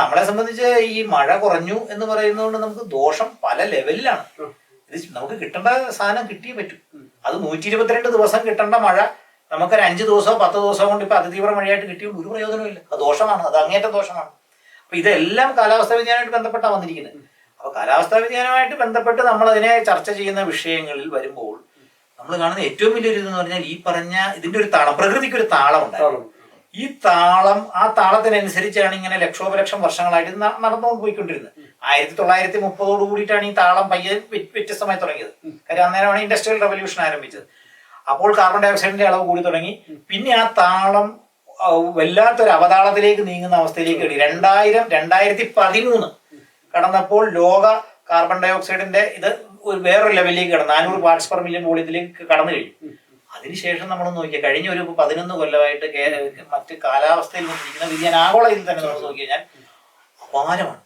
നമ്മളെ സംബന്ധിച്ച് ഈ മഴ കുറഞ്ഞു എന്ന് പറയുന്നതുകൊണ്ട് നമുക്ക് ദോഷം പല ലെവലിലാണ്. ഇത് നമുക്ക് കിട്ടേണ്ട സാധനം കിട്ടിയേ പറ്റൂ. അത് 122 ദിവസം കിട്ടേണ്ട മഴ നമുക്കൊരു 5 ദിവസമോ 10 ദിവസമോ കൊണ്ട് ഇപ്പൊ അതിതീവ്ര മഴയായിട്ട് കിട്ടിയോണ്ട് ഒരു പ്രയോജനമില്ല. അത് ദോഷമാണ്, അത് അങ്ങേറ്റ ദോഷമാണ്. അപ്പൊ ഇതെല്ലാം കാലാവസ്ഥാ വ്യതിയാനമായിട്ട് ബന്ധപ്പെട്ടാണ് വന്നിരിക്കുന്നത്. അപ്പൊ കാലാവസ്ഥാ വ്യതിയാനമായിട്ട് ബന്ധപ്പെട്ട് നമ്മൾ അതിനെ ചർച്ച ചെയ്യുന്ന വിഷയങ്ങളിൽ വരുമ്പോൾ നമ്മൾ കാണുന്ന ഏറ്റവും വലിയൊരു ഇതെന്ന് പറഞ്ഞാൽ ഈ പറഞ്ഞ ഇതിന്റെ ഒരു താളം, പ്രകൃതിക്ക് ഒരു താളം ഉണ്ടായിരുന്നു. ഈ താളം, ആ താളത്തിനനുസരിച്ചാണ് ഇങ്ങനെ ലക്ഷോപലക്ഷം വർഷങ്ങളായിട്ട് നടന്നുകൊണ്ട് പോയിക്കൊണ്ടിരുന്നത്. 1930 കൂടിയിട്ടാണ് ഈ താളം പയ്യെ വ്യത്യസ്തമായി തുടങ്ങിയത്. കാര്യം അന്നേരമാണ് ഇൻഡസ്ട്രിയൽ റവല്യൂഷൻ ആരംഭിച്ചത്. അപ്പോൾ കാർബൺ ഡൈ ഓക്സൈഡിന്റെ അളവ് കൂടി തുടങ്ങി. പിന്നെ ആ താളം വല്ലാത്തൊരു അവതാളത്തിലേക്ക് നീങ്ങുന്ന അവസ്ഥയിലേക്ക് കിട്ടി. 2013 കടന്നപ്പോൾ ലോക കാർബൺ ഡൈ ഓക്സൈഡിന്റെ ഇത് ഒരു വേറൊരു ലെവലിലേക്ക് കടന്നു. 400 പാർട്സ് പെർ മില്യൺ വോളിയത്തിലേക്ക് കടന്നു കഴിഞ്ഞു. അതിനുശേഷം നമ്മൾ നോക്കിയാൽ കഴിഞ്ഞ ഒരു 11 കൊല്ലമായിട്ട് മറ്റ് കാലാവസ്ഥയിൽ വന്നിരിക്കുന്ന വ്യതിയാനം ആഗോളയിൽ തന്നെ നമ്മൾ നോക്കി കഴിഞ്ഞാൽ അപാരമാണ്.